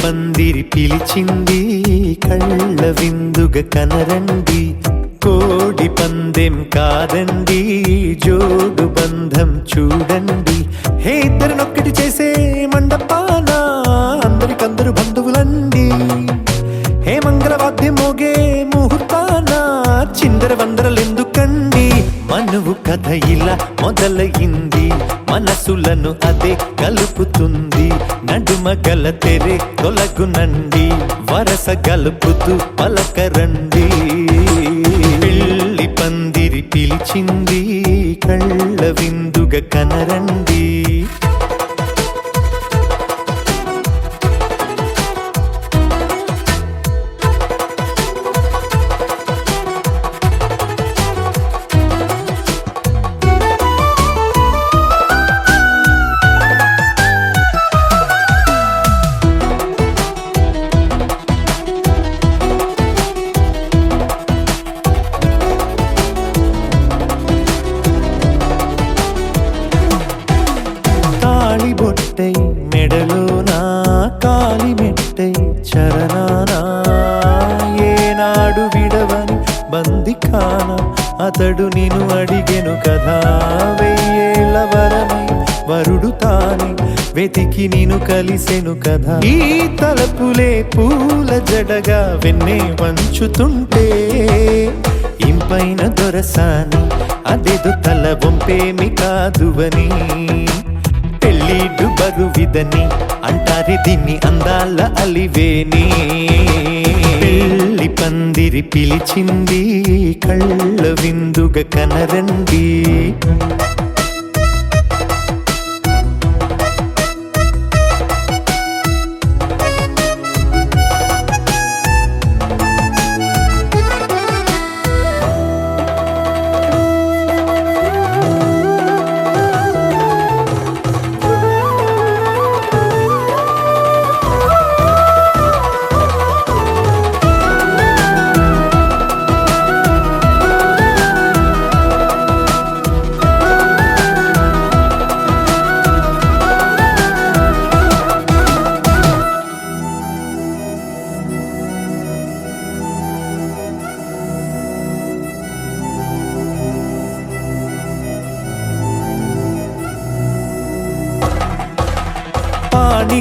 పందిరి పిలిచింది కళ్ళ విందుగా కనరండి కోడి పందెం కాదండి జోడు బంధం చూడండి హే ఇద్దరినొక్కటి చేసే మండపాన అందరికందరు బంధువులండి హే మంగళవాద్యం మోగే ముహూర్తాన చిందర వందరలెందుకండి మనువు కథ ఇలా మొదలయింది మనసులను అదే కలుపుతుంది నడుమ గల తెరే తొలగునండి వరస గలుపుతూ పలకరండి పెళ్లి పందిరి పిలిచింది కళ్ళ విందుగా కనరండి బొట్టై మెడలోనా కాలి మెట్టై చరణానా ఏనాడు విడవని బందిఖాన అతడు నిన్ను అడిగెను కదా వెయ్యేళ్ళ వరమై వరుడు తానే వెతికి నిన్ను కలిసెను కదా ఈ తలపులే పూల జడగా వెన్నే వంచుతుంటే ఇంపైన దొరసాని అదేదో తల వంపేమి కాదువని పెళ్ళిడు బరువిదని అంటారే దీన్ని అందాల అలివేని పెళ్లి పందిరి పిలిచింది కళ్ళ విందుగా కనరండి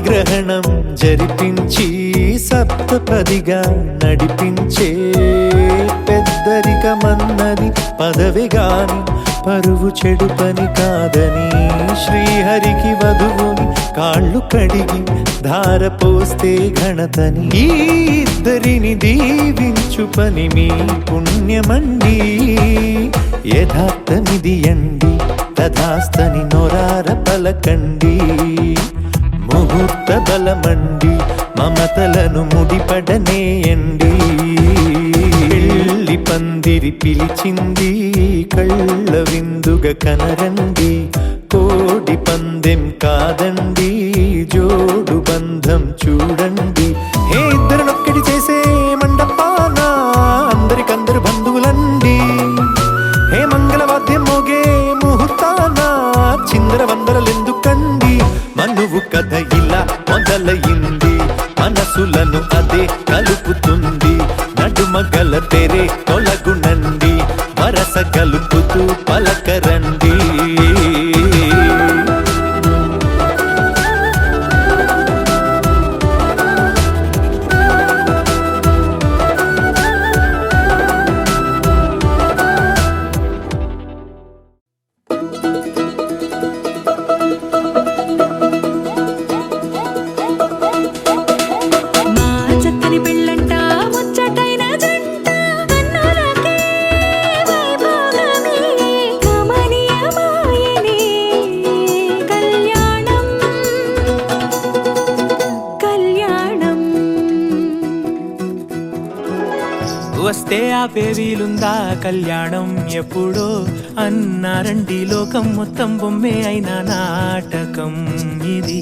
గ్రహణం జరిపించి సప్తపదిగా నడిపించే పెద్దరికమన్నది పదవి గాని పరువు చెడు పని కాదని శ్రీహరికి వధువుని కాళ్ళు కడిగి ధార పోస్తే ఘనతని ఈ ఇద్దరిని దీవించు పని మీ పుణ్యమండి యథార్థమిది అండి తథాస్తని నొరార పలకండి ముహూర్త బలమండి మమతలను ముడిపడనేయండి పెళ్లి పందిరి పిలిచింది కళ్ళ విందుగా కనరండి కోడి పందెం కాదండి జోడు బంధం చూడండి హే ఇద్దరినొక్కటి చేసే మండపాన అందరికందరు బంధువులండి హే మంగళవాద్యం మోగే ముహూర్తాన చిందర వందరలెందుకండి మనువు కథ ఇలా మొదలయింది మనసులను అదే కలుపుతుంది నడుమ గల తెరే తొలగునండి వరస కలుపుతూ పలకరండి వస్తే ఆపే వీలుందా కళ్యాణం ఎప్పుడో అన్నారండి లోకం మొత్తం బొమ్మే అయినా నాటకం ఇది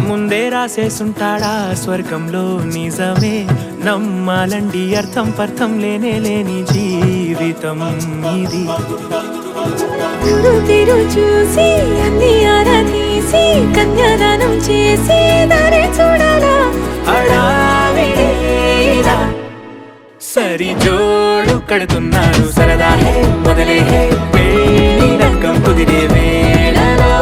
ముందే రాసేసుంటాడా స్వర్గంలో నిజమే నమ్మాలండి అర్థం పర్థం లేనే లేని జీవితం ఇది చూసి అన్ని ఆరాధి చేసి కన్యాదానం చేసి దారి చూడాలా హడావిడిలా సరి జోడు కడుతున్నారు సరదా హే మొదలే హే పెళ్లి రంగం కుదిరే వేళలో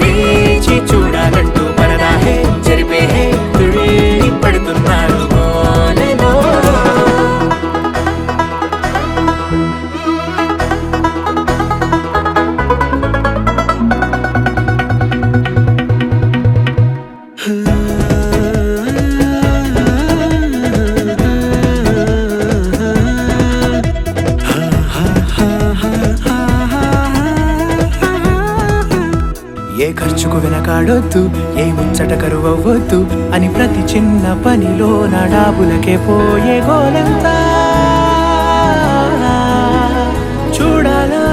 వేచి చూడాలంటూ పరదా హే జరిపే హే తుళ్ళి పడుతున్నారు గోలలో ఏ ఖర్చుకు వెనకాడొద్దు ఏ ముచ్చట కరువవ్వొద్దు అని ప్రతి చిన్న పనిలో నా డాబులకే పోయే గోలంతా చూడాలా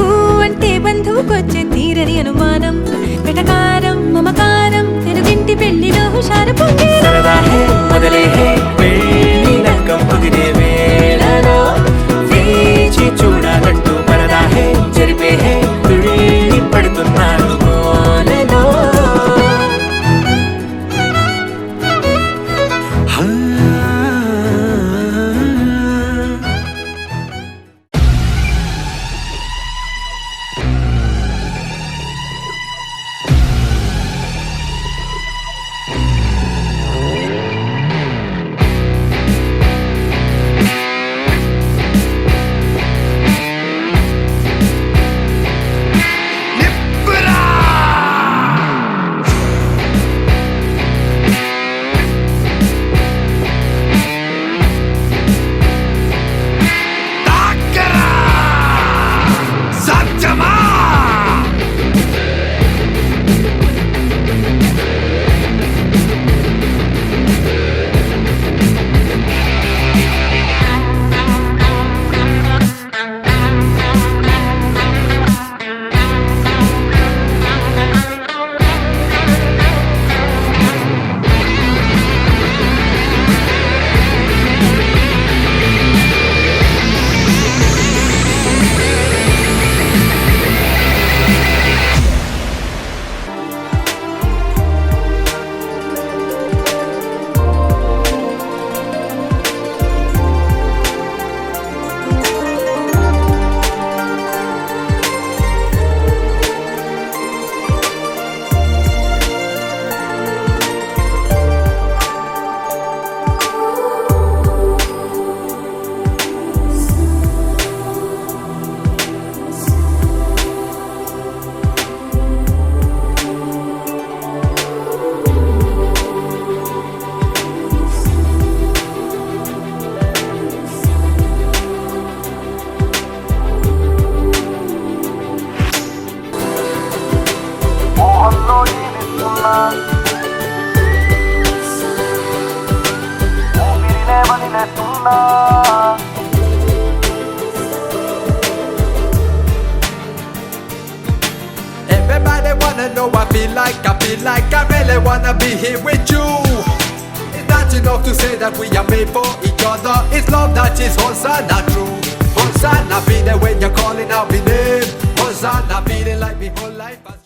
ఊ అంటే బంధువుకొచ్చే తీరని అనుమానం వెటకారం మమకారం తెలుగింటి పెళ్లిలో హుషారు పొంగే సరదా హే మొదలే హే పెళ్లి రంగం కుదిరే వేళలో వేచి చూడాలంటూ పరదా హే జరిపే హే తుళ్ళి పడుతున్నారు గోలలో Everybody wanna know I feel like I really wanna be here with you. It's not enough to say that we are made for each other. It's love that is Hosanna true. Hosanna be there when you're calling out my name. Hosanna feeling like my whole life has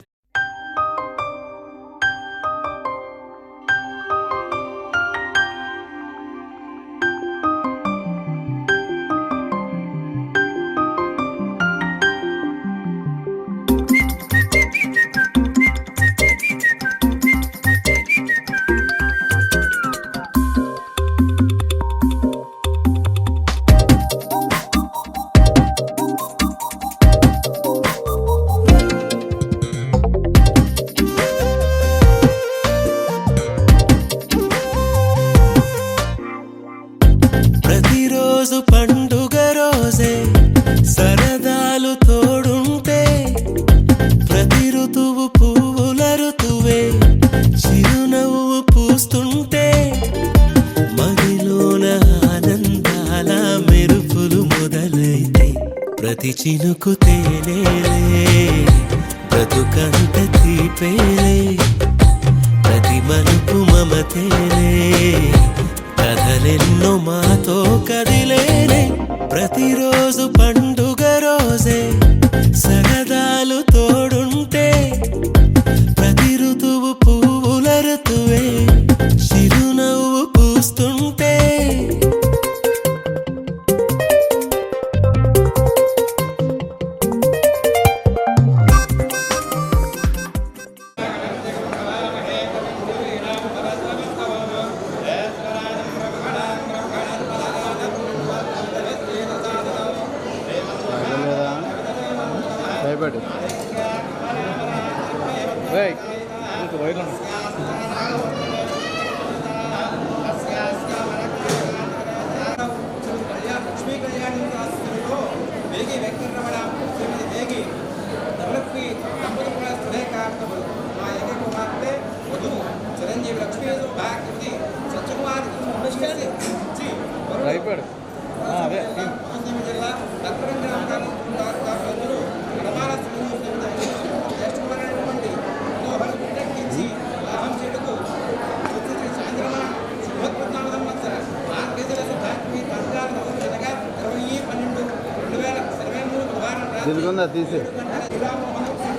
ప్రతిరోజు పండుగ రోజే సరదాలు తోడుంటే ప్రతి ఋతువు పువ్వుల ఋతువే చిరునవ్వు పూస్తుంటే మదిలోన ఆనందాల మెరుపులు మొదలైతే ప్రతి చినుకు తేనేలే బ్రతుకంత తీపేలే ప్రతి మలుపు మమతేలే కథలెన్నో మాతో కదిలేనే ప్రతిరోజు పండుగ రోజే సరదాలు తోడుంటే ప్రతి ఋతువు పువ్వుల ఋతువే చిరునవ్వు పూస్తుంటే భయపడు వైర్ చిరంజీవి లక్ష్మీ భయపడు అదే జిల్లా దక్కరం గ్రామాలు జ్యేష్ఠమైనటువంటి మనోహర్ పుట్టెక్కించి లాభం చెడుకు సాయంత్రమ శుభోత్పన్నాల సంవత్సర మార్గదర్శి భారతీ తంత్రాల మొదలుగా 20/12/2023 బుధవారం తెలుగుందా తీసే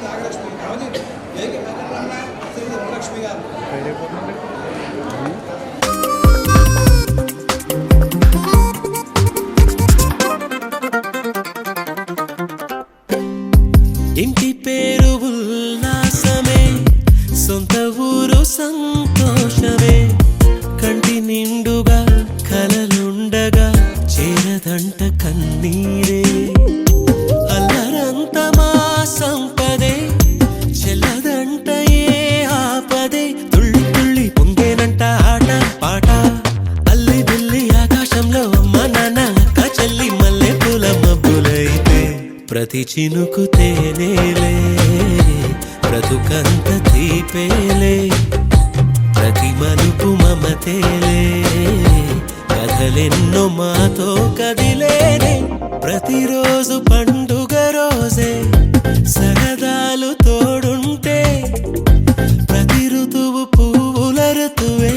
నాగలక్ష్మి అవధి వేగి వెంకటరమణ శ్రీ లక్ష్మి గారు ఇంటి పేరు ఉల్లాసమే సొంత ఊరు సంతోషమే కంటి నిండుగా కలలుండగా చేరదంట కన్నీరే అల్లరంత మా సంపదే చెల్లదంట ఏ ఆపదే తుళ్ళి తుళ్ళి పొంగేనంట ఆట పాట అల్లి బిల్లి ఆకాశంలో అమ్మ నాన్న అక్క చెల్లి మల్లె పూల మబ్బులైతే ప్రతి చినుకు తేనేలే బ్రతుకంత తీపేలే ప్రతి మలుపు మమతేలే కథలెన్నో మాతో కదిలేనే ప్రతిరోజు పండుగ రోజే సరదాలు తోడుంటే ప్రతి ఋతువు పువ్వుల ఋతువే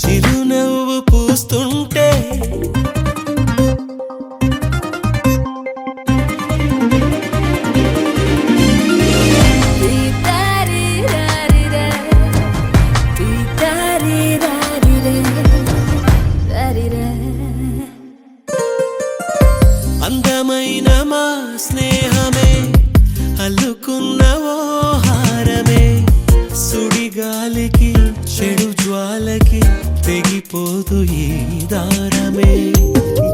చిరునవ్వు పూస్తుంటే అందమైన మా స్నేహమే అల్లుకున్న ఓ హారమే సుడిగాలికి చెడు జ్వాలకి తెగిపోదు ఈ దారమే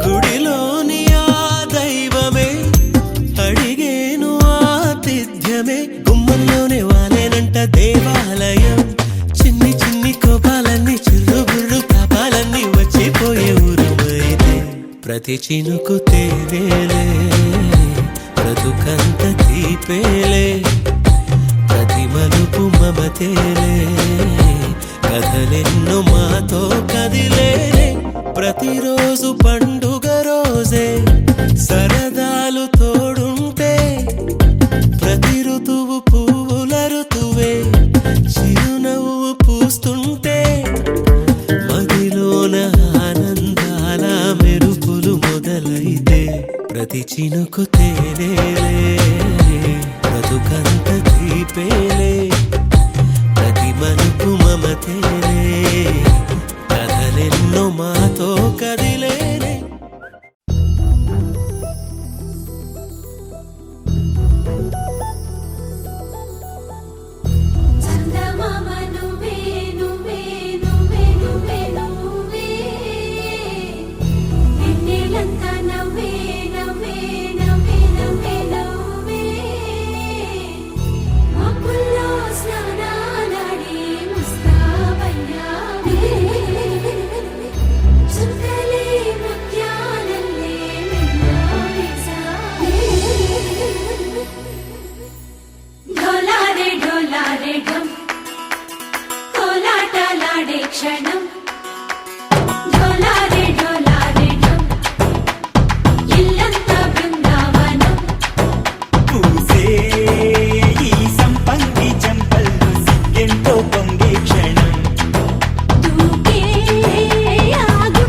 గుడిలోని ఆ దైవమే అడిగేను ఆతిథ్యమే గుమ్మంలోనే వాలేనంట దేవాలయం చిన్ని చిన్ని కోపాలన్నీ చిరుబుర్రు తాపాలన్నీ వచ్చిపోయే ఊరుమైతే ప్రతి చినుకు తేనేలే బ్రతుకంత తీపేలే ప్రతి మలుపు మమతేలే కథలెన్నో మాతో కదిలేనే ప్రతిరోజు పండుగ రోజే సరదాలు తోడుంటే ప్రతి ఋతువు పువ్వుల ఋతువే చిరునవ్వు పూస్తుంటే మదిలోన ఆనందాల మెరుపులు మొదలైతే ప్రతి చినుకు తేనేలే బ్రతుకంత తీపేలే ప్రతి మలుపు మమతేలే కథలెన్నో మాతో కదిలేనే చందమామ నువ్వే నువ్వే నువ్వే నువ్వే నువ్వే వెన్నెలంతా నవ్వే నవ్వే నవ్వే నవ్వే నవ్వే మబ్బుల్లో స్నానాలాడి ముస్తాబయ్యావే చుక్కలే ముత్యాలల్లే మెన్నావేశావే ढोलारे ढोलारे ढम कोलाटलाडे क्षणं ढोलारे ढोलारे ढम इल्लंता बृंदावनं పూసే ఈ సంపంగి చెంపల్లో సిగ్గెంతో పొంగే క్షణం दूके आगे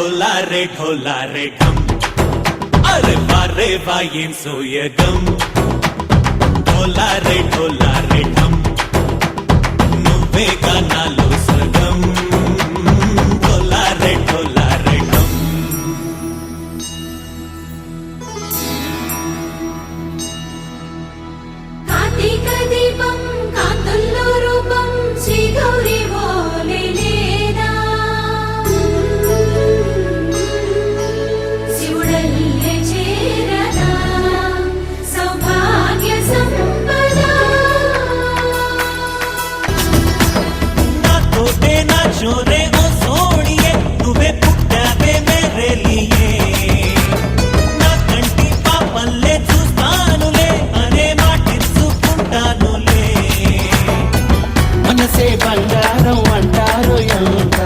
ढोला रे ढम अरे वारे वायें सोयगम ढोला रे ढम నువ్వే గానాలో సగం ढोला रे ढम కార్తీక దీపం కాంతుల్లో రూపం శ్రీ గౌరీ ఓలేలేదా శివుడల్లే చేరదా సౌభాగ్య సంపద నా తోటే నా చోరే ఓ సోడియే నువ్వే పుట్టావే మేరే లియే నా కంటి పాపల్లే చూస్తానులే అనే మాటిచ్చుకుంటానులే మనసే బంగారం అంటారు ఎంత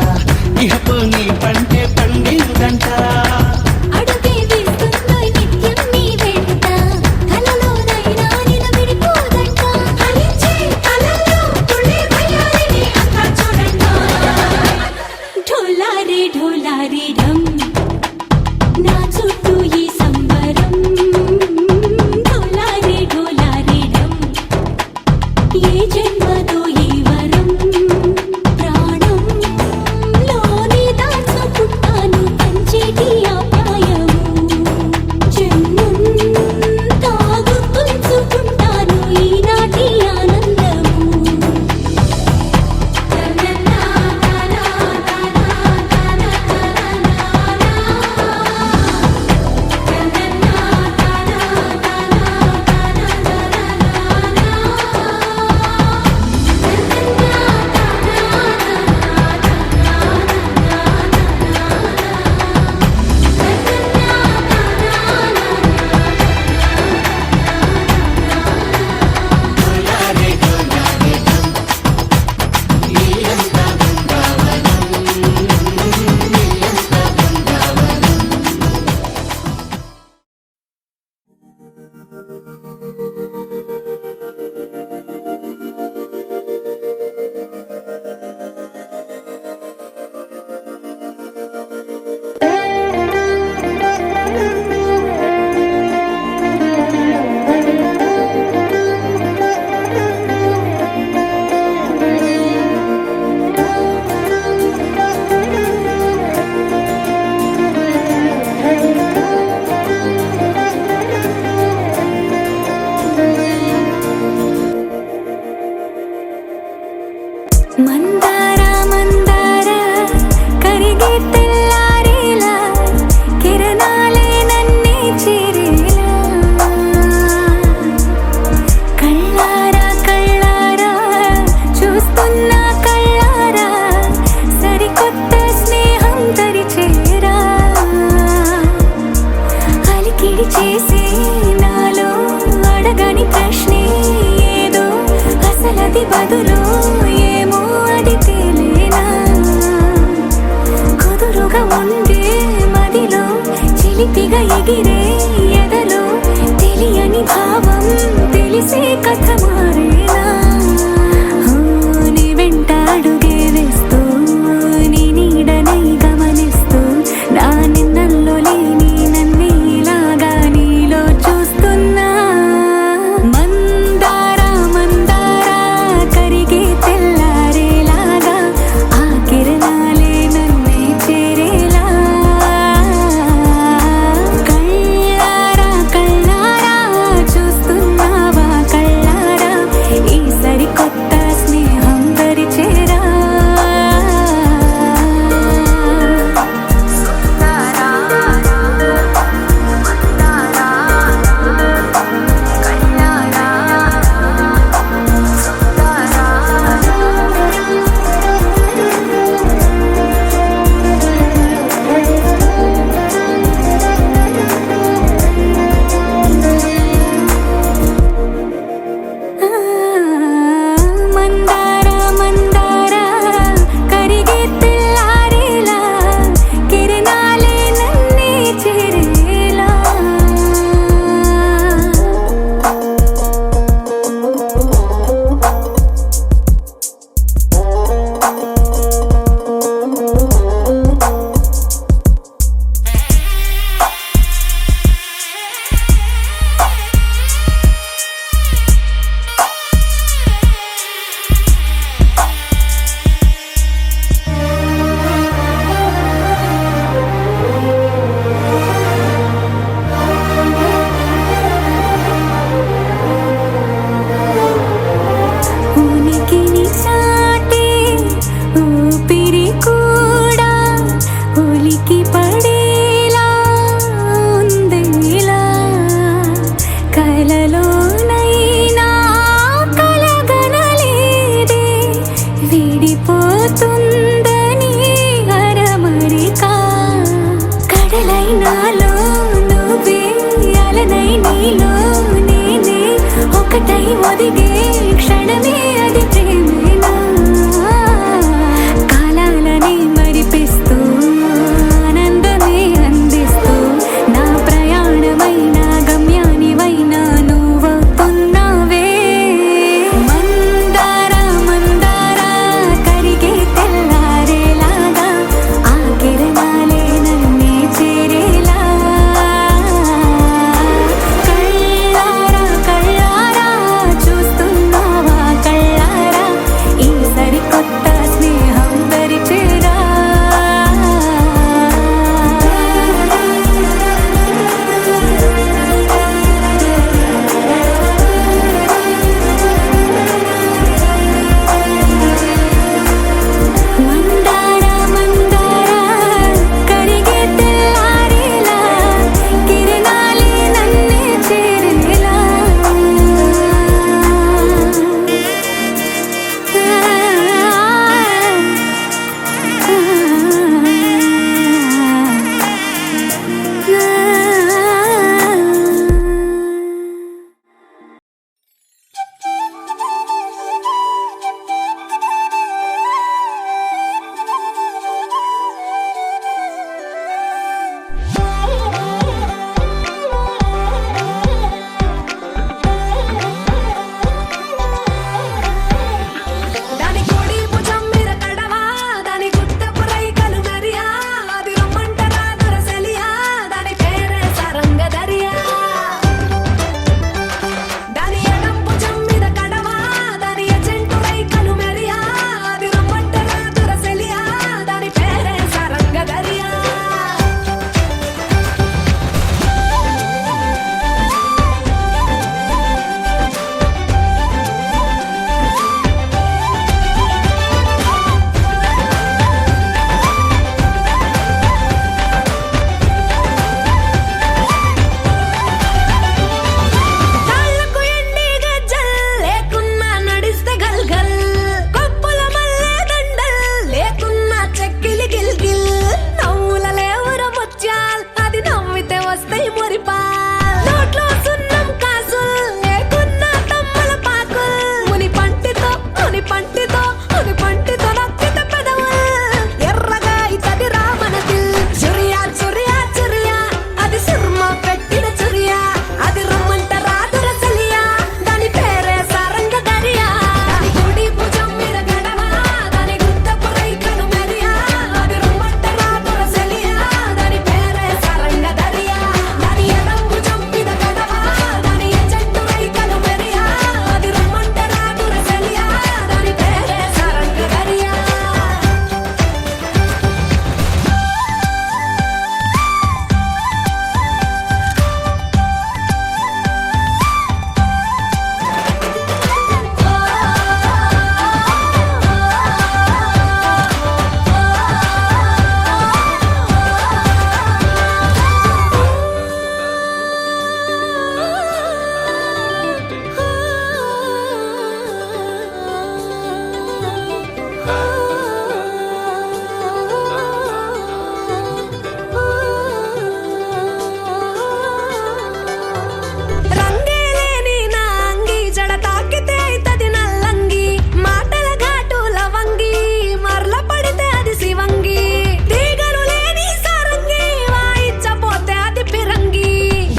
ఇహపు నీ పంటే పండిందంట అడుగే వేస్తుందో నిత్యం నీ వెంట కలలోనైనా నిలబడిపోదంట ఫలించే కలల్లో తుళ్ళే వయ్యారిని అంతా చూడండి ఢోలా రే ఢమ్ నా చుట్టూ ఈ సంబరం ఢోలా రే ఢమ్ ఏ జన్మదో ఈ వరం ప్రాణంలోనే దాచుకుంటాను పంచేటి ఆప్యాయము జన్మంతా గుర్తుంచుకుంటాను ఈనాటి ఆనందము మందార మందార కరిగే తెల్లారేలా కిరణాలే నన్నే చేరేలా కళ్ళారా కళ్ళారా చూస్తున్నా కళ్ళారా సరికొత్త స్నేహం తరిచేరా అలికిడి చేసే నాలో అడగని ప్రశ్నే ఏదో అసలది బదులు ఏమో అది తేలేనా కుదురుగా ఉండే మదిలో చిలిపిగా ఎగిరే ఎదలో తెలియని భావం తెలిసే కథ మారేనా నీ వెంట అడుగే వేస్తూ నీ నీడనై గమనిస్తూ నా నిన్నల్లో లేని నన్నే ఇలాగా నీలో చూస్తున్నా మందార మందార కరిగే తెల్లారేలాగా ఆ కిరణాలే నన్నే చేరేలా కళ్ళారా ఒదిగే క్షణమే అది ప్రేమేనా కాలాలని మరిపిస్తూ ఆనందమే అందిస్తూ నా ప్రయాణమైన గమ్యానివైనా నువ్వవుతున్నావే మందారా మందారా కరిగే తెల్లారేలాగా ఆ కిరణాలే నన్నే చేరేలా కళ్ళారా కళ్ళారా చూస్తున్నావా కళ్ళారా ఈ సరికొత్త స్నేహం దరిచేరా మందారా మందారా కరిగే తెల్లారేలా కిరణాలే నన్నే చేరేలా దాని కోడి భుజం మీద కడవా దాని గుట్టపు రైకలు మెరియా అది రమ్మంటరా దొరసెలియా దాని పేరే సరంగదరియా దాని ఎడం భుజం మీద కడవా దాని ఎజెంటు రైకలు మెరియా అది రమ్మంటరా దొరసెలియా దాని పేరే సరంగదరియా కాళ్ళకు ఎండి గజ్జల్ లేకున్నా నడిస్తే గల్గల్ కొప్పుల మల్లె దండల్ లేకున్నా చెక్కిలి గిల్గిల్ నవ్వుల లేవుర ముత్యాల్ అది నవ్వితే వస్తాయి మురిపాల్ నోట్లో సున్నం కాసుల్ లేకున్నా తమ్మల పాకుల్ ముని పంటితో నొక్కితే పెదవుల్ ఎర్రగా ఇతది రామనదిల్ చురియా చురియా చురియా అది సిర్మ పెట్టిన చురియా అది రమ్మంట రాదురసలియా దాని పేరే సరంగదరియా దాని కుడి భుజం మీద గడవా దాని గుత్తపు రైకలు మెరియా అది రమ్మంట రాదురసలియా దాని పేరే సరంగదరియా దాని ఎడం భుజం మీద గడవా దాని ఎజెంటు రైకలు మెరియా అది రమ్మంట రాదురసలియా దాని పేరే సరంగదరియా రంగేలేని నా అంగి జడ తాకితే అయితది నల్లంగి మాటల ఘాటు లవంగి మరల పడితే అది శివంగి తీగలు లేని సారంగి వాయిచ్చపోతే అది పిరంగి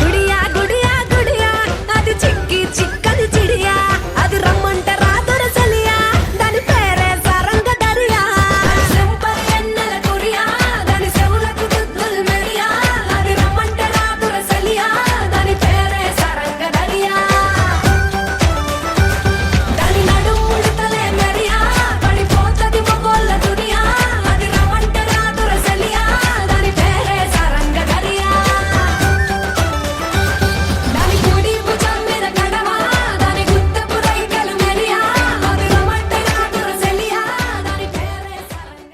గుడియా గుడియా గుడియా అది చిక్కి చిక్కని చిడియా అది రమ్మంట రాదురసలియా దాని పేరే సరంగదరియా సెంపర్ ఎన్నెల కురియా దాని చెవులకు దుద్దులు మెరియా అది రమ్మంట రాదురసలియా దాని పేరే సరంగదరియా దాని నడుముడితలే మెరియా పడిపోతది మొగోళ్ళ దునియా అది రమ్మంట రాదురసలియా దాని పేరే సరంగదరియా దాని కుడి భుజం మీద కడవా దాని గుత్తపు రైకలు మెరియా అది రమ్మంట రాదురసలియా దాని పేరే సరంగ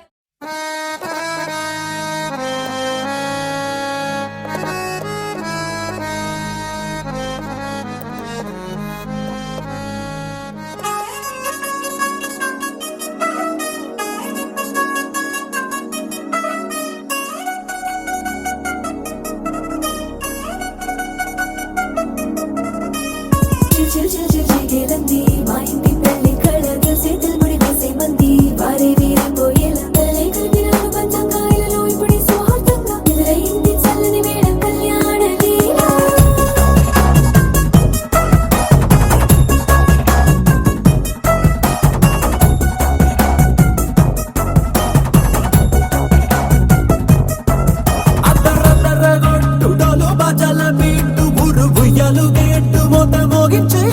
చిల్ చిల్ చిల్ చిల్ చిల్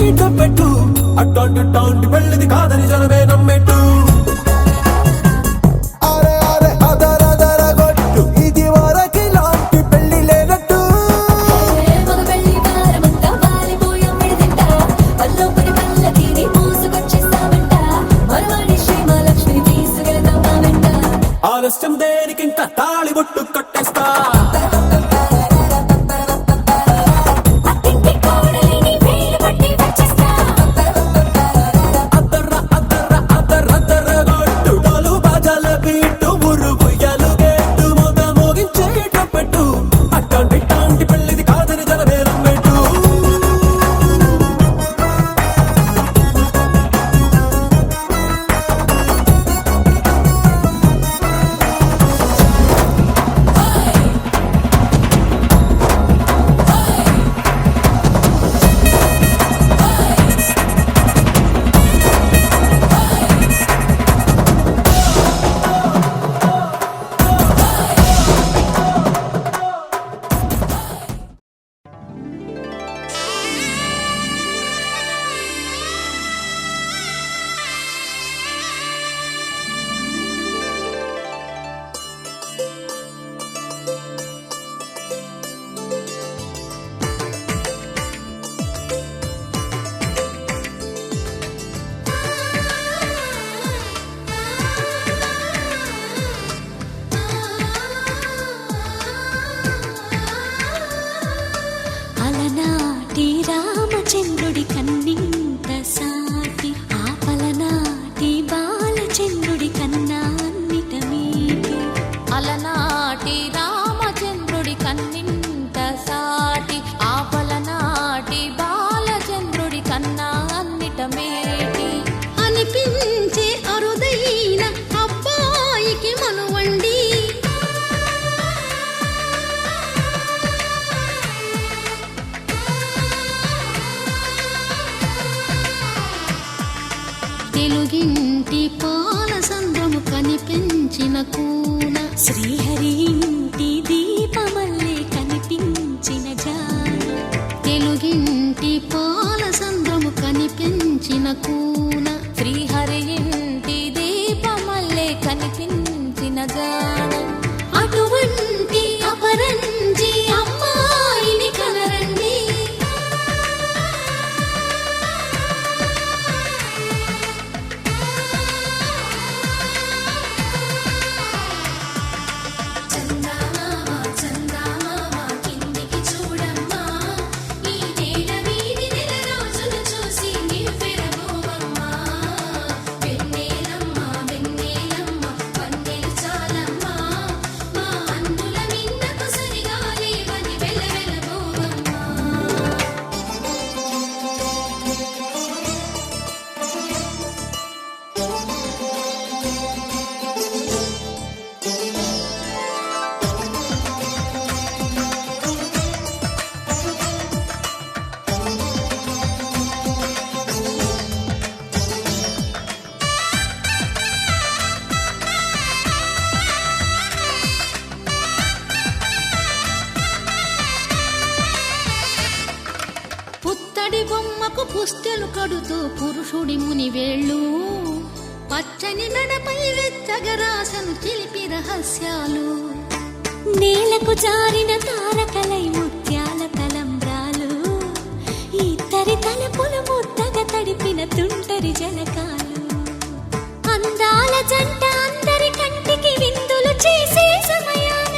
ఇట పెట్టు అట్టాంటి టాంటి పెళ్ళిది కాదని జనమే నమ్మెట్టు అరే అరే అదర అదర గొట్టు ఇది వరకి లాంటి పెళ్లి లేనట్టు మగ పెళ్లి వారమంతా వాలిపోయాం విడిదింట పల్లోపరి పల్లకిని మోసుకొచ్చేస్తామంట మరవాడి శ్రీమహాలక్ష్మిని తీసుకెళ్తాం మా వెంట ఆలస్యం దేనికి ఇంకా తాళి బొట్టు కట్టేస్తా అత్తింటి కోడలిని వేలు పట్టి వచ్చేస్తా అద్దర్ర అద్దర్ర అద్దర్ర అద్దర్ర గొట్టు డోలు బాజాల బీటు ఉరుబుయ్యలు గేటు మొద మోగించేట పెట్టు అట్టాంటి టాంటి పెళ్ళిది కాదని జనమే నమ్మెట్టు అలనాటి రామచంద్రుడి కన్నింత సాటి ఆపలనాటి బాలచంద్రుడి కన్నా అన్నిట మీటి అలనాటి రామచంద్రుడి కన్నింత సాటి ఆపలనాటి బాలచంద్రుడి కన్నా అన్నిట మేటి అనిపించే అరుదైన అబ్బాయికి మనువండి తెలుగింటి పాల సంద్రము కనిపించిన కూన శ్రీహరి ఇంటి దీపమల్లే కనిపించిన జాన తెలుగింటి పాల సంద్రము కనిపించిన కూన శ్రీహరి ఇంటి దీపమల్లే కనిపించిన జాన అటువంటి అపరంజి అమ్మాయిని కనరండి చందమామ చందమామ కిందికి చూడమ్మా ఈ నేల వీధి నెల రోజులు చూసి నివ్వెరబోవమ్మా వెన్నెలమ్మ వెన్నెలమ్మ పన్నెలు చాలమ్మా మా అన్నుల మిన్నకు సరిగా లేవని వెలవెలబోవమ్మా పుత్తడి బొమ్మకు పుస్తెలు కడుతూ పురుషుడి ముని వేళ్ళు పచ్చని మెడపై వెచ్చగరాసను చిలిపి రహస్యాలు నేలకు జారిన తారకలై ముత్యాల తలంబ్రాలు ఇద్దరి తలపులు ముద్దగా తడిపిన తుంటరి జలకాలు అందాల జంట అందరి కంటికి విందులు చేసే సమయాన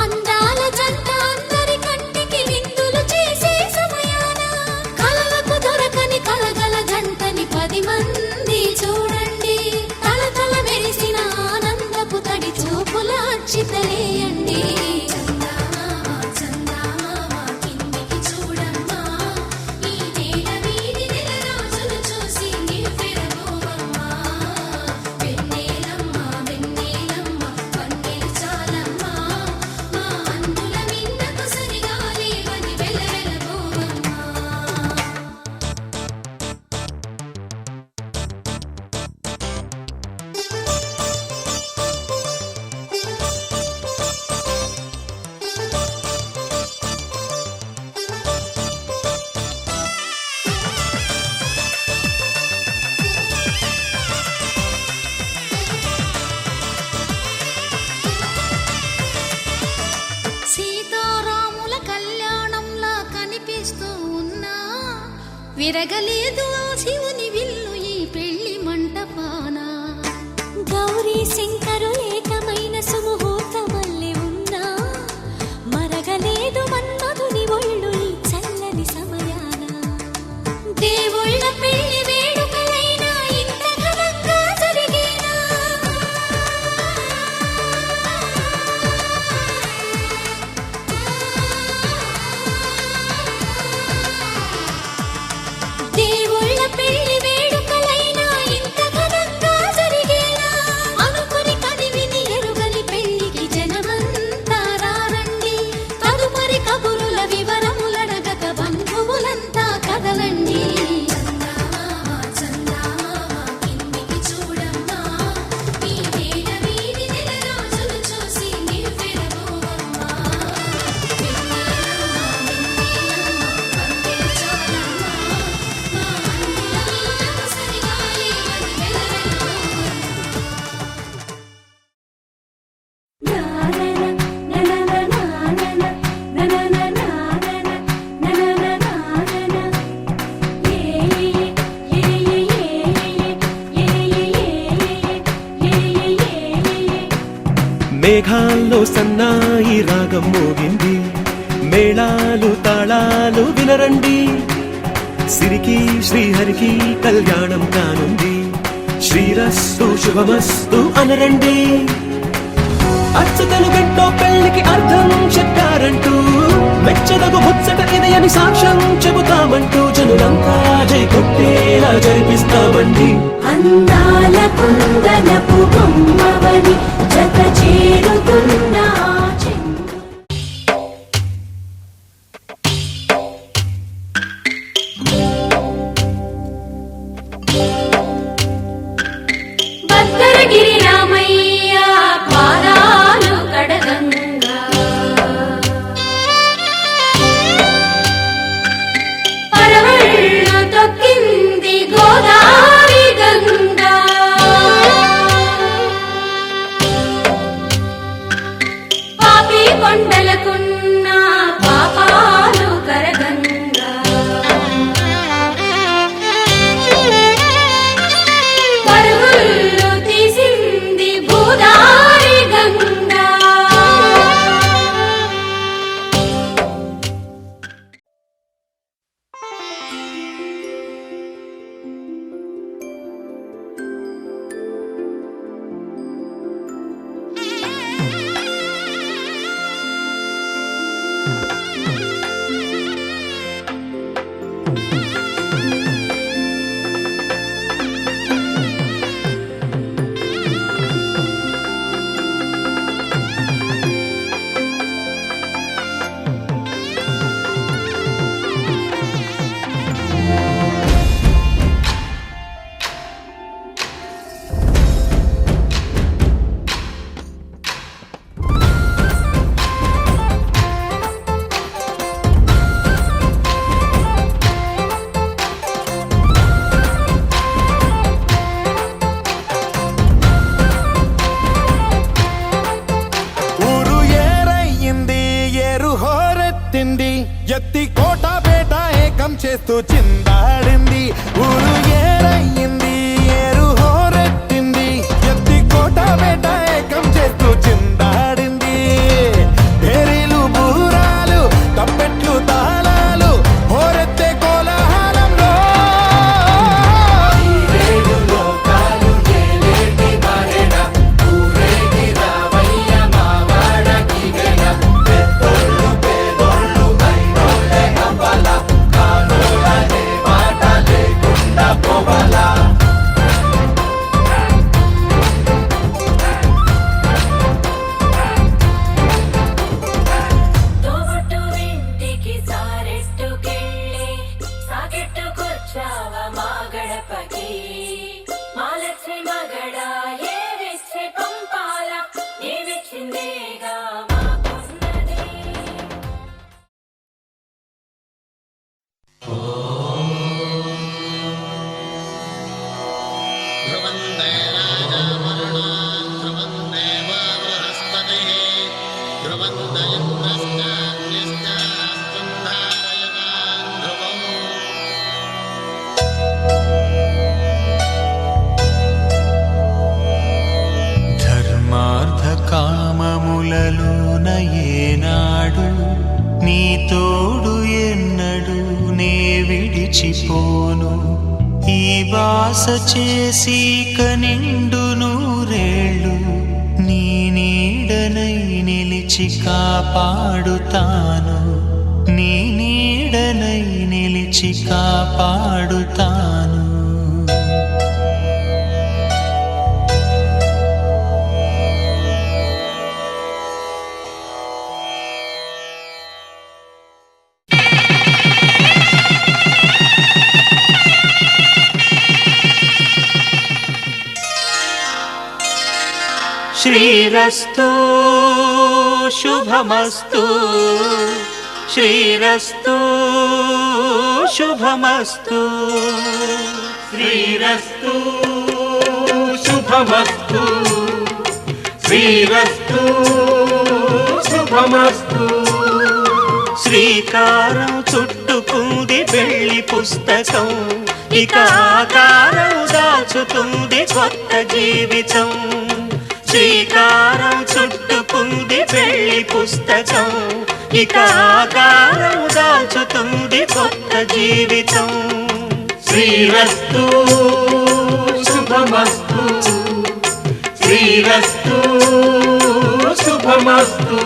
అందాల జంట అందరి కంటికి విందులు చేసే సమయాన కలలకు దొరకని కలగల జంటని 10 మంది చూడండి తల తల మెరిసిన విరగలేదు ఆ శివుని విల్లు ఈ పెళ్లి మంటపాన గౌరీ శంకరు ఏకమైన సుముహూర్తమల్లె ఉన్నా మరగలేదు మన్మధుని ఒళ్ళు ఈ చల్లని సమయాన దేవుళ్ళ పెళ్లి వేడుకలైనా ఇంత ఘనంగా జరిగేనా దేవుళ్ళ పెళ్లి వేడుకలైనా ఇంత ఘనంగా జరిగేనా అనుకుని కదివిని ఎరుగని పెళ్లికి జనమంతా రారండి తదుపరి కబురుల వివరములడగక బంధువులంతా కదలండి కిందికి చూడమ్మా ఈ నేల వీడి నెల రోజులు చూసి నివ్వెరపోవమ్మా మేఘాల్లో సన్నాయి రాగం మోగింది మేళాలు తాళాలు వినరండి సిరికి శ్రీహరికి కళ్యాణం కానుంది శ్రీరస్తు శుభమస్తు అనరండి అచ్చతలు గంటో పెళ్లికి అర్థం చెప్పారంటూ మెచ్చదగు ముచ్చట ఇది అని సాక్ష్యం చెబుతామంటూ జనులంతా జై కొట్టేలా జరిపిస్తామండి అందాల కుందనపు బొమ్మవని జత చేరుతున్న ఆ చెంగు భద్రగిరి రామయ్య పాదాలు కడగంగా పరవళ్ళు తొక్కింది గోదావరి గంగా పాపి కొండలకున్న పాపాలు కరగంగా పరుగులు తీసింది భూదారి గంగా ఊరు ఏరయ్యింది ఏరు హోరెత్తింది ఎత్తి కోట బేట ఏకం చేస్తూ చిందాడింది ఊరు ఏరయ్యింది ఏరు హోరెత్తింది ఎత్తి కోట బేట ఏకం చేస్తూ చిందాడింది పేరీలు బూరాలు తప్పెట్లు తాళాలు హోరెత్తే కోలాహలంలో Kanula గుండెలోన ఏనాడు నీ తోడు ఎన్నడు నే విడిచిపోను ఈ బాస చేసి కనిండు నూరేళ్ళు నీ నీడనై నిలిచి కాపాడుతాను నీ నీడనై నిలిచి కాపాడుతాను శ్రీరస్తు శుభమస్తు శ్రీరస్తు శుభమస్తు శ్రీరస్తు శుభమస్తు శ్రీరస్తు శుభమస్తు శ్రీకారం చుట్టుకుంది వెళ్లి పుస్తకం ఇక ఆకారం దాచుతుంది కొత్త జీవితం శ్రీకారం చుట్టుకుంది వెళ్లి పుస్తకం ఇక ఆకారం దాచుతుంది కొత్త జీవితం శ్రీరస్తు శుభమస్తు శ్రీరస్తు శుభమస్తు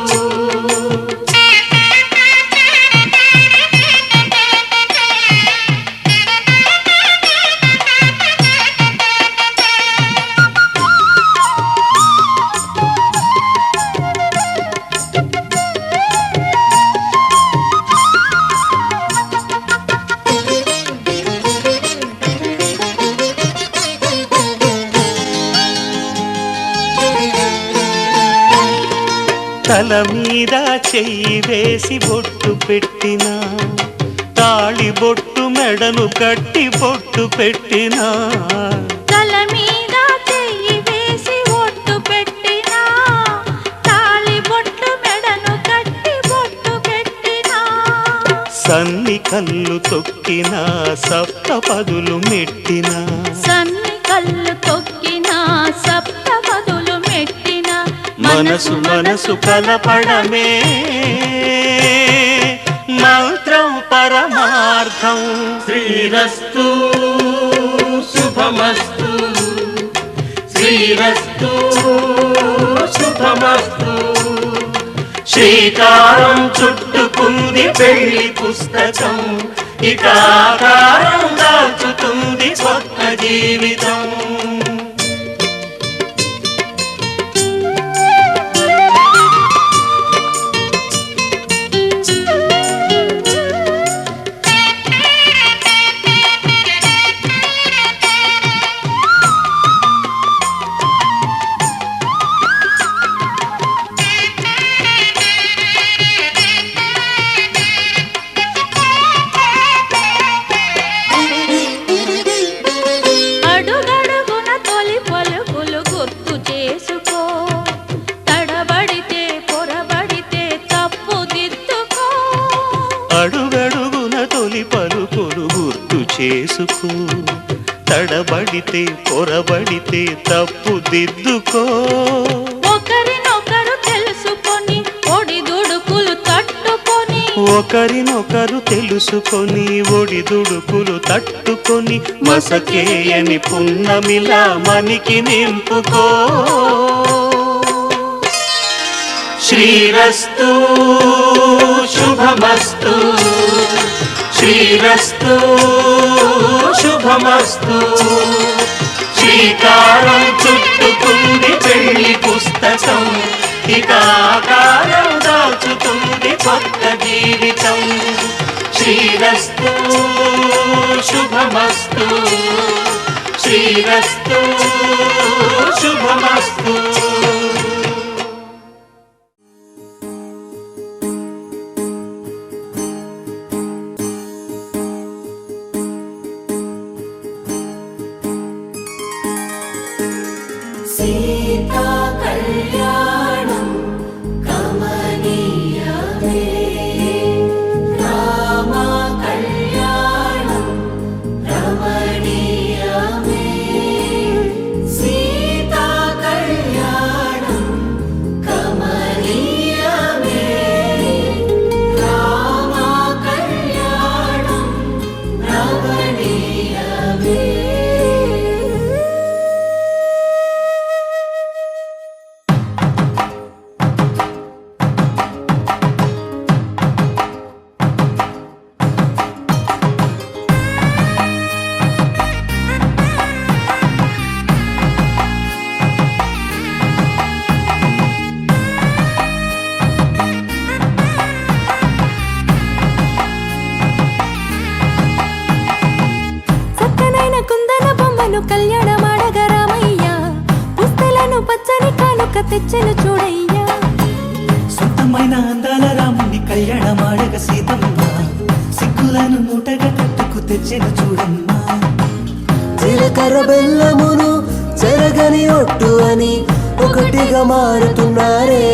తల మీద చెయ్యి వేసి బొట్టు పెట్టినా తాళి బొట్టు మెడను కట్టి బొట్టు పెట్టినా తల మీద చెయ్యి వేసి బొట్టు పెట్టినా తాళి బొట్టు మెడను కట్టి బొట్టు పెట్టినా సన్ని కళ్ళు తొక్కినా సప్తపదులు మెట్టినా సన్ని కళ్ళు తొక్కినా సప్తపదులు మెట్టినా మనసు మనసు కలపడమే మంత్రం పరమార్థం శ్రీరస్తు శుభమస్తు శ్రీరస్తు శుభమస్తు శ్రీకారం చుట్టుకుంది పెళ్లి పుస్తకం ఇక ఆకారం దాచుతుంది కొత్త జీవితం అడుగడుగున తొలి పలుకులు గుర్తు చేసుకో తడబడితే పొరబడితే తప్పు దిద్దుకో ఒకరినొకరు తెలుసుకొని ఒడిదుడుకులు తట్టుకొని ఒకరినొకరు తెలుసుకొని ఒడిదుడుకులు తట్టుకొని మసకేయని పున్నమిలా మనికి నింపుకో శ్రీరస్తు శుభమస్తు శ్రీరస్తు శుభమస్తు శ్రీకారం చుట్టుకుంది పెళ్లి పుస్తకం ఇక ఆకారం దాచుతుంది కొత్త జీవితం శ్రీరస్తు శుభమస్తు శ్రీరస్తు శుభమస్తు సీతా కళ్యాణం కమనీయమే రామ కళ్యాణం రమణీయమే సీతా కళ్యాణం తెచ్చెను చూడయ్యా. సొంతమైన అందాల రాముని కళ్యాణమాడగ సీతమ్మ సిగ్గులను మూటగా కట్టుకు తెచ్చెను చూడమ్మా. జీలకర్ర బెల్లమును చెరగని ఒట్టు అని ఒకటిగా మారుతున్నారే.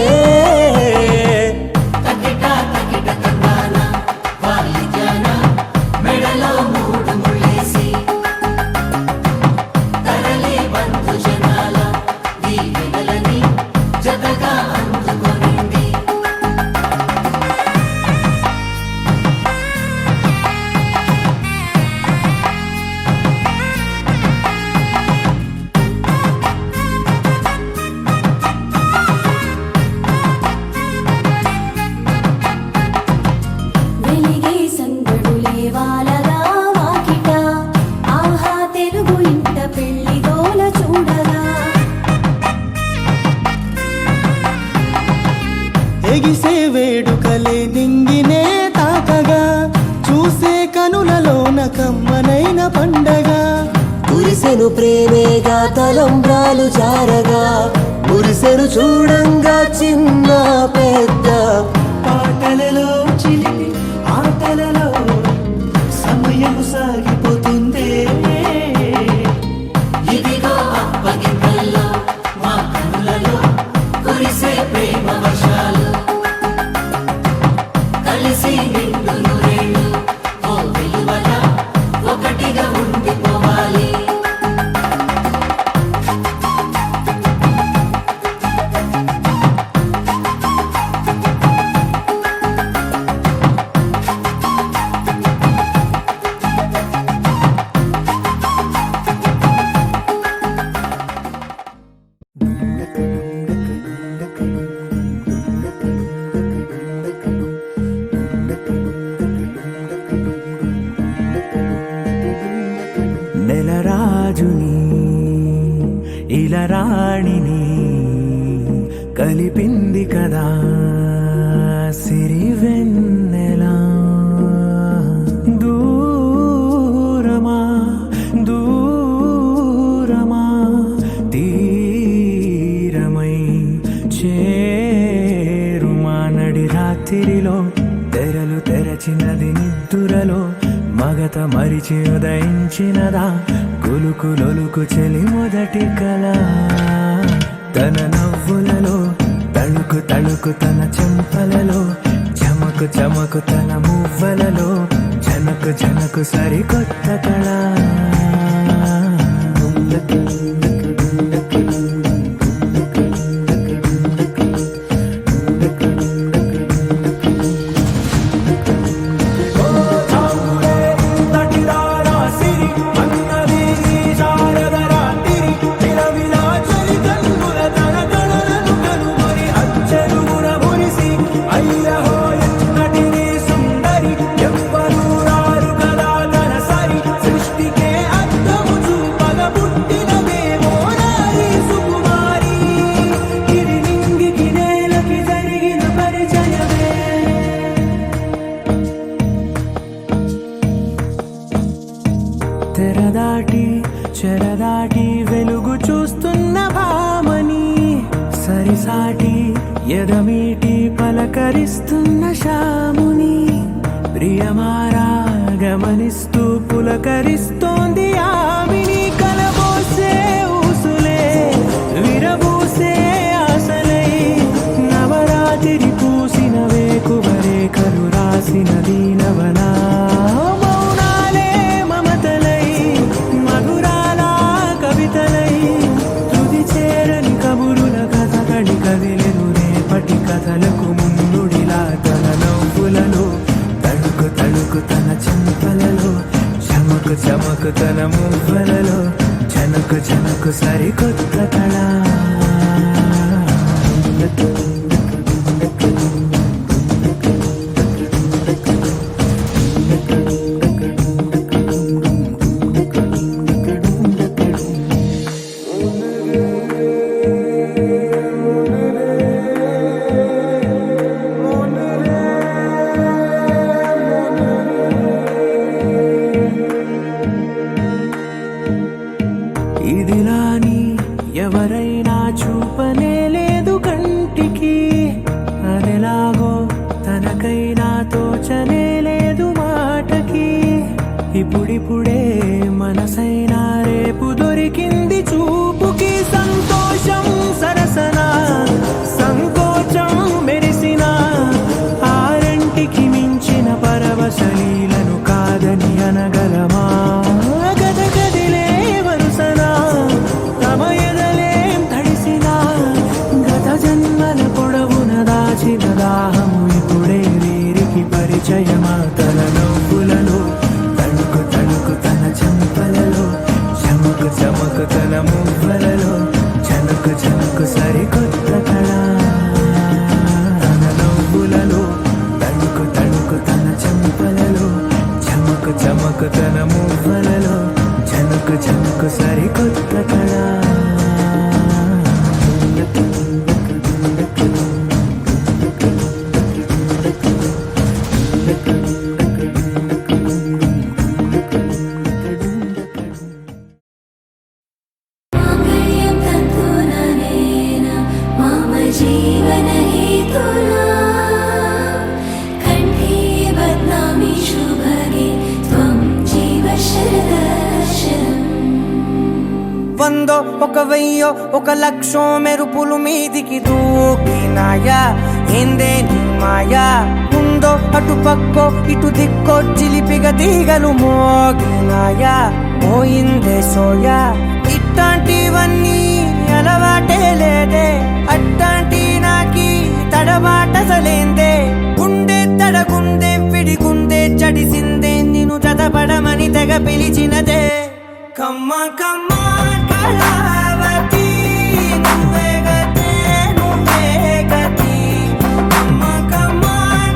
వెలిగే సందడులే వాలగా వాకిట, ఆహా తెలుగు ఇంట పెళ్లి దోల చూడగా. ఎగిసే వేడుకలే నింగినే తాకగా చూసే కనులలోన కమ్మనైన పండగ. కురిసెను ప్రేమేగా తలంబ్రాలు జారగా మురిసెను చూడంగా చిన్న పెద్ద. పాటలలో చిలిపి ఆటలలో సమయం సాగిపోతుందే. ఇదిగో అప్పగింతల్లో మా కనులలో కురిసే ప్రేమ వర్షాలు. కలిసి నిండు నూరేళ్ళు ఓ విలువల ఒకటిగా ఉండిపోవాలి. నెలరాజుని ఇలా రాణిని కలిపింది కదా సిరి వెన్నెలా. దూరమా దూరమా తీరమై చేరుమా నడి రాత్రిలో తెరలు తెరచినది నిద్దురలో మగత మరిచి ఉదయించినదా కులుకు లొలుకు చెలి మొదటి కళ. తన నవ్వులలో తళుకు తళుకు తన చెంపలలో చమకు చమకు తన మువ్వలలో జనకు జనకు సరికొత్త కళ. తెరదాటి చెరదాటి వెలుగు చూస్తున్న భామని సరిసాటి ఎదమీటి పలకరిస్తున్న శాముని. ప్రియమారా గమనిస్తూ పులకరిస్తోంది ఆమిని. కలబోసే ఊసులే విరబూసే ఆశలై నవరాత్రి పూసిన వేకువరేఖలు రాసిన దీనవనా. మౌనాలే మమతలై మధురాల కవితలై తుది చేరని కబురుల కథ కడి కదిలెను రేపటి కథలకు ముందుడిలా. తన నవ్వులలో తళుకు తళుకు తన చెంపలలో చమకు చమకు తన మువ్వలలో జనకు జనకు సరికొత్త కళ. ఇదిలాని ఎవరైనా దొరికింది చూపుకి సంతోషం సరసన సంకోచం మెరిసిన ఆరంటికి మించిన పరవశలీలను కాదని అనగలమా గద గదిలే వరుసన తమ ఎదలేం తడిసిన గత జన్మల పొడవున దాచిన దాహము ఇప్పుడే వీరికి పరిచయమా తన నవ్వులలో తణుకు తణుకు తన చెంపలలో చమకు చమకు తన మువ్వలలో చనుకు చనుకు సరికొత్త కళ తన నవ్వులలో తణుకు తణుకు తన చెంపలలో చమకు చమకు తన మువ్వలలో చనుకు చనుకు సరికొత్త కళ माङ्गल्यं तन्तुननेन मम जीवनहेतुना कण्ठे बध्नामि शुभगे त्वं जीव शरदर्शनम् వందో ఒక వెయ్యో ఒక లక్షో మెరుపులు మీదికి దూకినాయా ఏందే నీ మాయా ఉందో అటు పక్కో ఇటు దిక్కో చిలిపిగ తీగలు మోగినాయా పోయిందే సోయా ఇట్లాంటివన్నీ అలవాటే లేదే అట్లాంటి నాకి తడబాటసలేందే గుండె తడగుందే విడిగుందే చడిసిందే నిన్ను చదపడమని తెగ పిలిచినదే కమ్మ కమ్మ కళావతి నువ్వే గతే నువ్వే గతి కమ్మ కమ్మ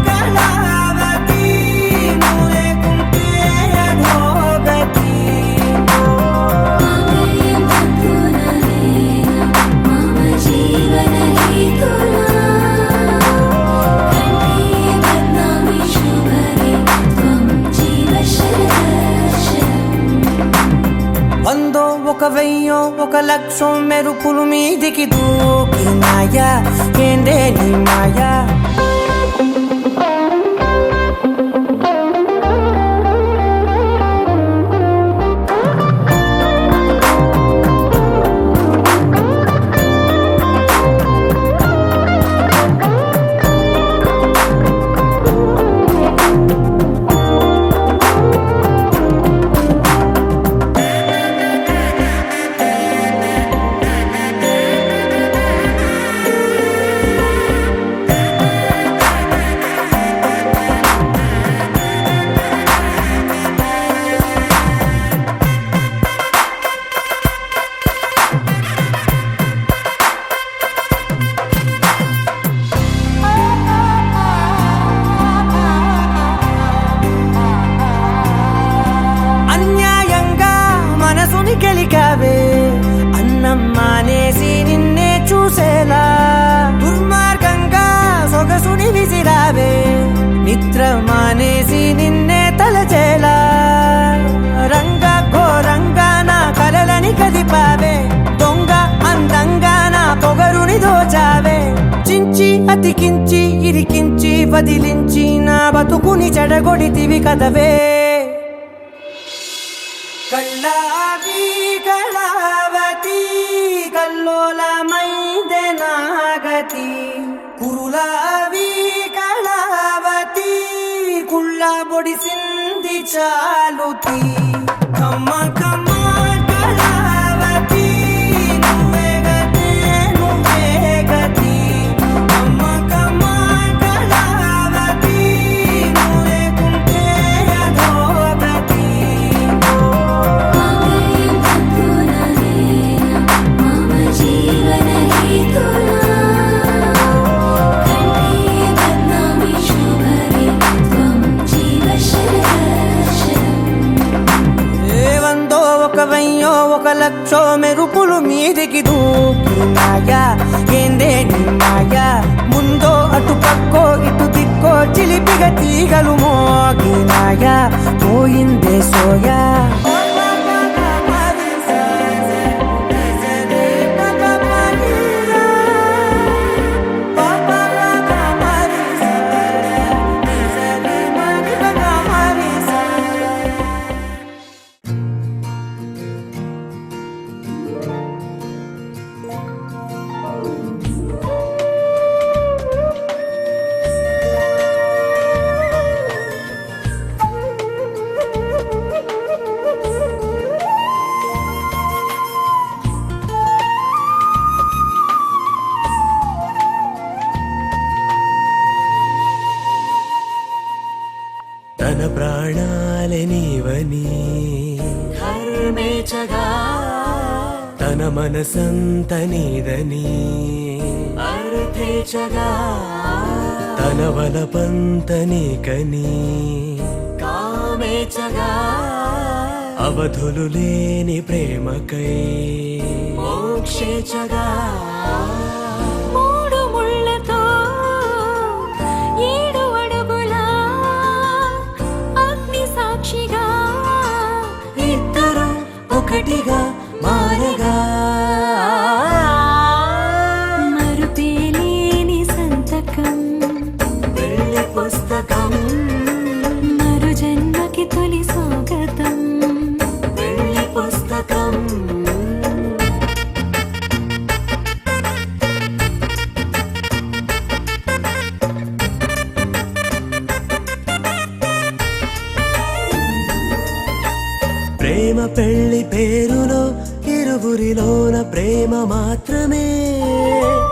కళావతి నువ్వు లేకుంటే అధోగతి माङ्गल्यं तन्तुननेन मम जीवनहेतुना कण्ठे बध्नामि शुभगे त्वं जीव शरदर्शनम् వందో ఒక వెయ్యో ఒక లక్షో మెరుపులు మీదికి దూకినాయా ఏందే నీ మాయా అన్యాయంగా మనసుని గెలికావే అన్నం మానేసి నిన్నే చూసేలా దుర్మార్గంగా సొగసుని విసిరావే నిద్ర మానేసి నిన్నే తలచేలా రంగ ఘోరంగా నా కలలని కదిపావే దొంగ అందంగా నా పొగరుని దోచావే చించి అతికించి ఇరికించి వదిలించి నా బతుకుని చెడగొడితివి కదవే కళ్ళావి కళావతి కల్లోలమైందే నాగతి కురులావి కళావతి కుళ్ళ బొడిసింది చాలుతి కమ్మ కమ్మ కళావతి నువ్వే గతే నువ్వే గతి కమ్మ కమ్మ కళావతి నువ్వు లేకుంటే అధోగతి माङ्गल्यं तन्तुननेन मम जीवनहेतुना कण्ठे बध्नामि शुभगे त्वं जीव शरदर्शनम् ఏ వందో ఒక వెయ్యో ఒక లక్షో మెరుపులు మీదికి దూకినాయా ఏందే నీ మాయా ముందో అటు పక్కో ఇటు దిక్కో చిలిపిగ తీగలు మోగినాయా పోయిందే సోయా నీవని ధర్మేచగా తన మనసంత నీదని అర్థేచగా తన వలపంత నీకని కామేచగా అవధులు లేని ప్రేమకై మోక్షేచగా మూడు ముళ్ళతో 7 అడుగుల అగ్ని సాక్షిగా ఇద్దరు ఒకటిగా మారగా మరుపేలేని సంతకం వెళ్ళి పుస్తకం మరు జన్మకి తొలి స్వాగతం వెళ్ళి పుస్తకం ప్రేమ పెళ్లి పేరులో ఇరువురిలోన ప్రేమ మాత్రమే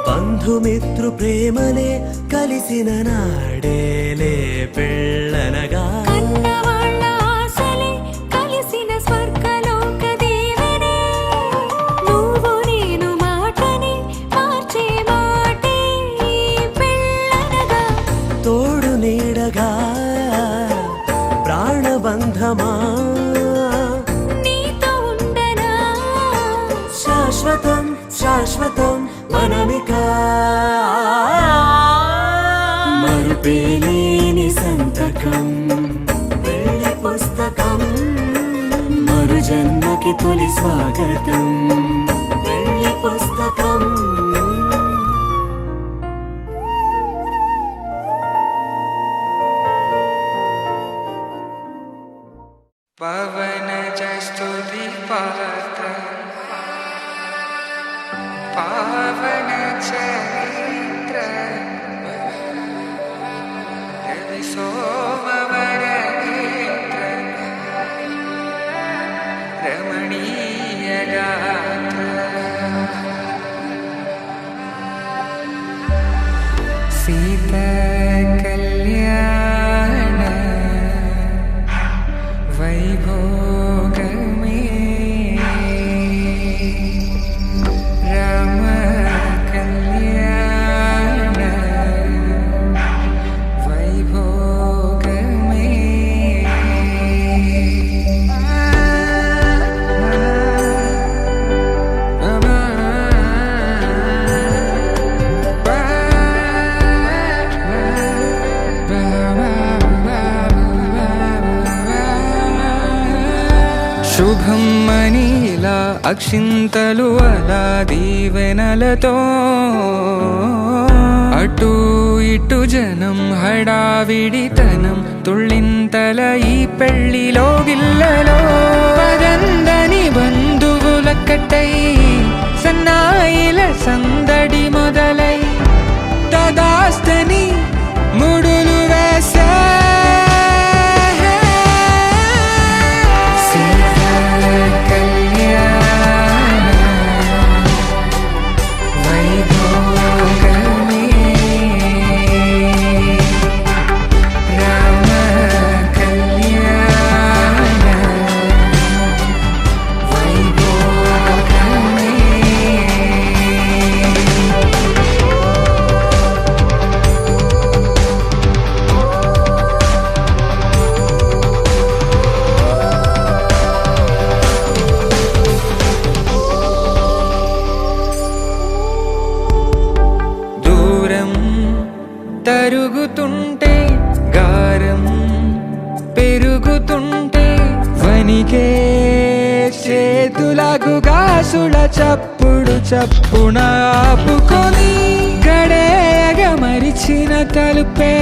బంధుమిత్రు ప్రేమనే కలిసిన నాడేలే పెళ్ళనగా కన్నవాళ్ళ ఆశలే కలిసిన స్వర్గలోక దీవెనే నువ్వు నేను మాటని మార్చే మాటే పెళ్ళనగా తోడు నీడగా ప్రాణబంధమా నీతో ఉండనా శాశ్వతం శాశ్వతం మనమిక మరుపేలేని సంతకం వెళ్ళి పుస్తకం మరు జన్మకి తొలి స్వాగతం వెళ్ళి పుస్తకం పవన జస్తుతి పాత్ర పావన చరిత్ర రవి సోమవర నేత్ర రమణీయ గాత్ర సీత కళ్యాణ వైభోగమే రామ కళ్యాణ వైభోగమే శుభం మనీలా అక్షింతలు అలా దీవెనలతో అటు ఇటు జనం హడావిడితనం తుళ్ళింతల ఈ పెళ్లిలో గిల్లలో పదందని బంధువులక్కటై సన్నాయిల సందడి మొదలై తదాస్తని ముడులు వేసే తరుగుతుంటే గారం పెరుగుతుంటే వనికే చేతులకు గాసుల చప్పుడు చప్పున ఆపుకొని గడేగ మరిచిన తలుపే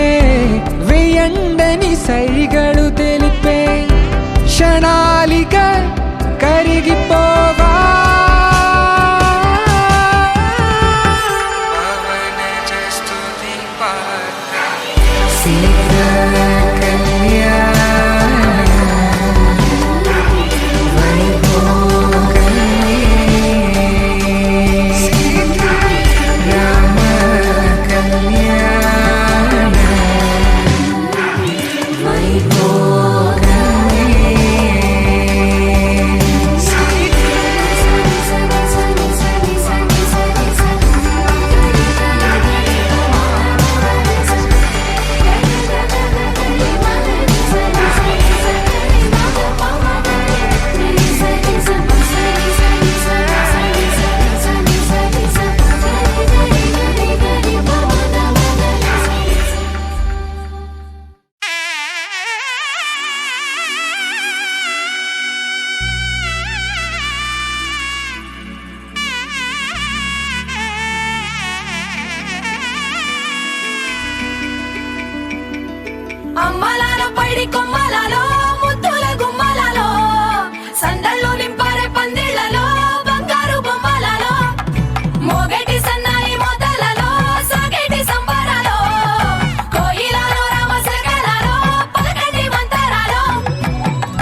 వెయ్యండని సైగడు తెలిపే క్షణాలిక కరిగిపోవా వైభోగమే అమ్మలాలో పైడి కొమ్మలలో ముద్దుల గుమ్మలలో సందళ్ళు నింపారే పందిళ్లలో బంగారు బొమ్మలలో మోగేటి సన్నాయి మోతలలో సాగేటి సంబరాలో కోయిలలో రామసగలలో పలకటి మంతరాలో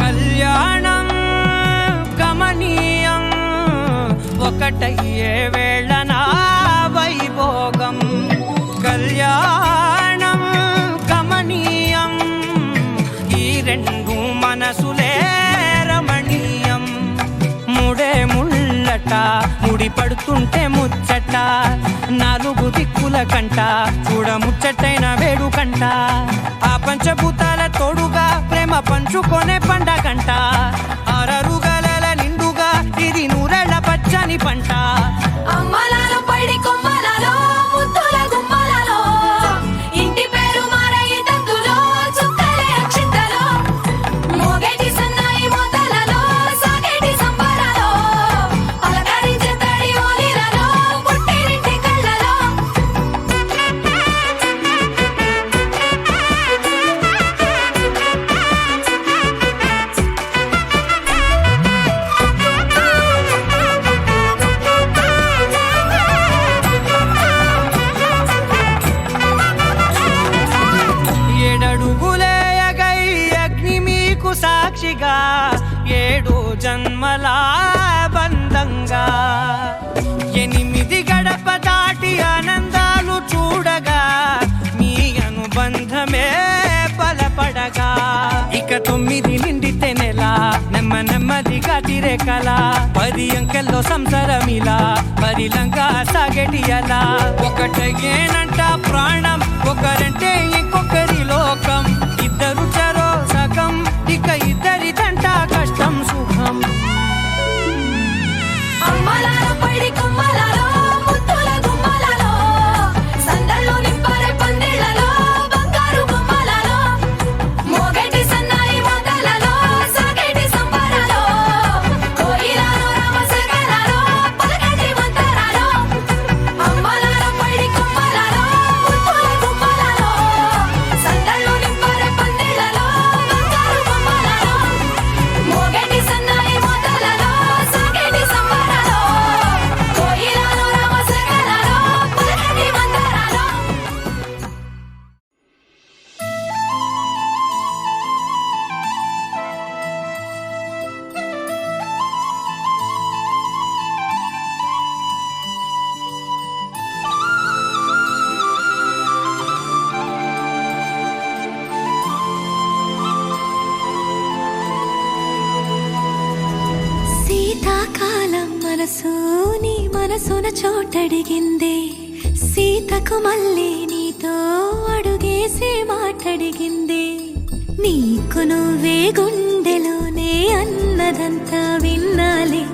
కళ్యాణం గమనీయం ఒకటయ్యే వేళనా వైభోగం కళ్యాణం గమనీయం ఈ రెండు మనసులే రమణీయం ముడే ముళ్ళట ముడి పడుతుంటే ముచ్చట నాలుగు దిక్కుల కంట చూడ ముచ్చటైన వేడుకంట ఆ పంచభూతాల తోడుగా ప్రేమ పంచుకొనే పండగంట ఆరరుగల నిండుగా ఇది నూరెళ్ళ పచ్చని పంట అమ్మలాలో పైడి కొమ్మలలో ముద్దుల గుమ్మలలో ఇంటి పేరు మారయి తందులో చుక్కలే అక్షింతలో మోగేటి సన్నాయి మోతలలో సాగేటి సంబరాలో అలకరించే తడి ఓలిలలో పుట్టినింటి కళ్ళలో ఏడడుగులేయగై అగ్ని మీకు సాక్షిగా ఏడు జన్మల బంధంగా ఎనిమిది గడప దాటి ఆనందాలు చూడగా మీ అనుబంధమే బలపడగా ఇక 9 నిండితే నెల నెమ్మదిగా తిరే కల 10 అంకెల్లో సంసారమిలా పరిలంగా సాగేటి అలా ఒకటేనంట ప్రాణం ఒకరంటే ఇంకొకరి లోకం ఇద్దరు చరో సగం ఇక ఇద్దరిదంట కష్టం సుఖం అమ్మలాలో పైడి కొమ్మలలో ముద్దుల గుమ్మలలో సందళ్ళు నింపారే పందిళ్లలో బంగారు బొమ్మలలో మోగేటి సన్నాయి మోతలలో సాగేటి సంబరాలో కోయిలలో రామసగలలో పలకటి మంతరాలో అమ్మలాలో పైడి కొమ్మలలో ముద్దుల గుమ్మలలో సందళ్ళు నింపారే పందిళ్లలో బంగారు బొమ్మలలో మోగేటి సన్నాయి మోతలలో సాగేటి సంబరాలో కోయిలలో రామసగలలో పలకటి మంతరాలో శీతాకాలం మనసు నీ మనసున చోటడిగిందే సీతకు మళ్ళీ నీతో అడుగేసి మాటడిగిందే నీకు నువ్వే గుండెలోనే అన్నదంతా విన్నాలి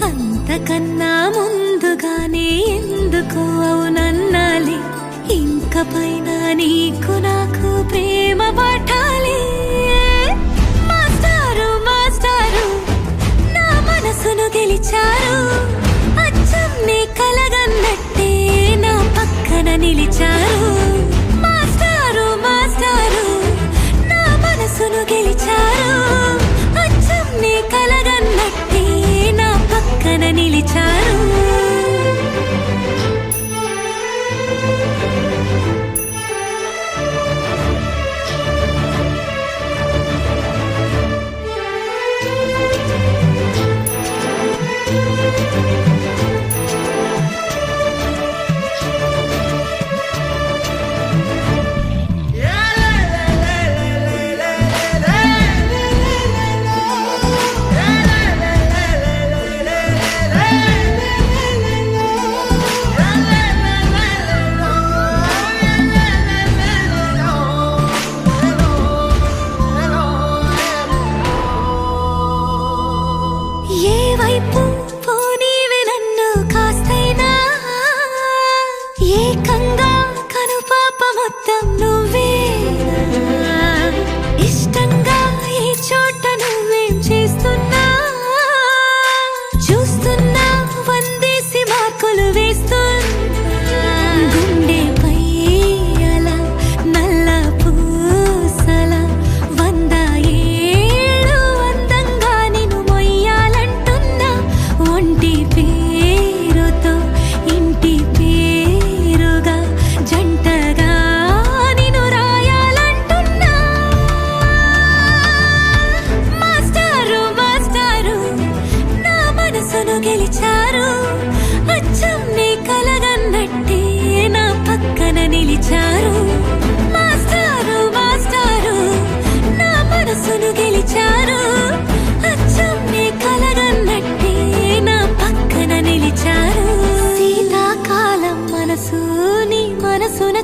అంతకన్నా ముందుగానే ఎందుకు అవునన్నాలి ఇంక పైన నీకు నాకు ప్రేమ పట్టాలి మాస్టారు మాస్టారు నా మనసును గెలిచారు అచ్చం నీ కలగన్నట్టే నా పక్కన నిలిచారు మాస్టారు మాస్టారు నా మనసును గెలిచారు అచ్చం నీ కలగన్నట్టే నా పక్కన నిలిచారు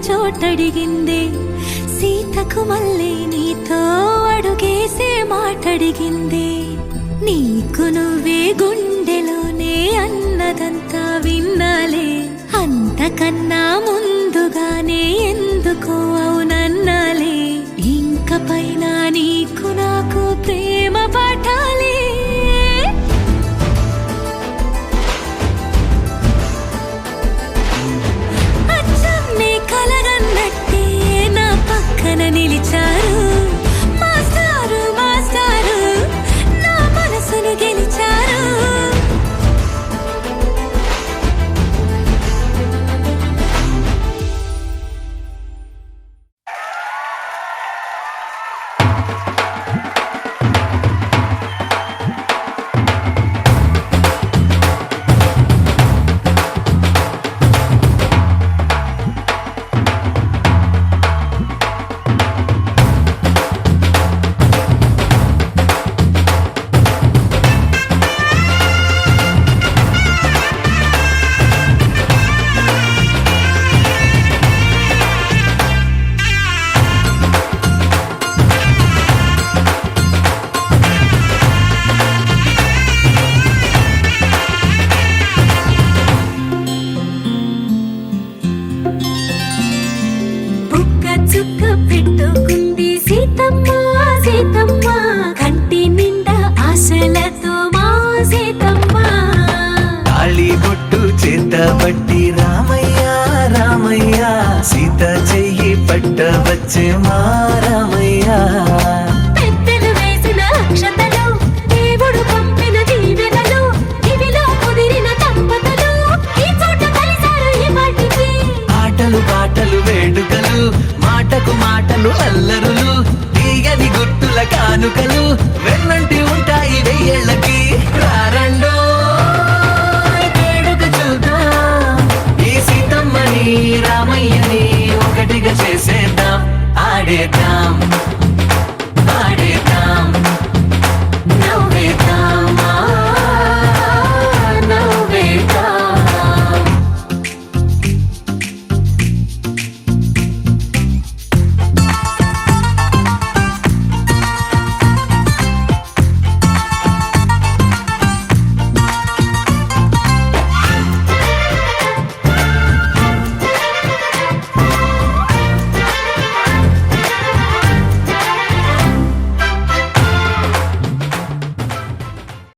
చోటడిగింది సీతకు మళ్ళీ నీతో అడుగేసే మాటడిగింది నీకు నువ్వే గుండెలోనే అన్నదంతా విన్నాలే అంతకన్నా ముందుగానే ఎందుకో అవునన్నాలే ఇంక పైన నీకు నాకు ప్రేమ పాఠాలే అచ్చమ్మే కలగన్నట్టే నా పక్కన నిలిచారు మాస్టారు మాస్టారు నా మనసును గెలిచారు చుక్క పెట్టుకుంది సీతమ్మ సీతమ్మ కంటి నిండా ఆశలతో మా సీతమ్మ తాళి బొట్టు చేతబట్టి రామయ్య రామయ్య సీత చెయ్యి పట్ట వచ్చే మా రామయ్య పెద్దలు వేసిన అక్షతలు దేవుడు పంపిన దీవెనలు ఇవిలో కుదిరిన దంపతులు ఈ చోట కలిసారు ఈ పాటికి ఆటలు పాటలు వేడుకలు మాటకు మాటలు అల్లరులు తీయని గుర్తుల కానుకలు వెన్నంటి ఉంటాయి వెయ్యేళ్ళకి రారండో వేడుక చూద్దాం ఈ సీతమ్మని రామయ్యని ఒకటిగా చేసేద్దాం ఆడేద్దాం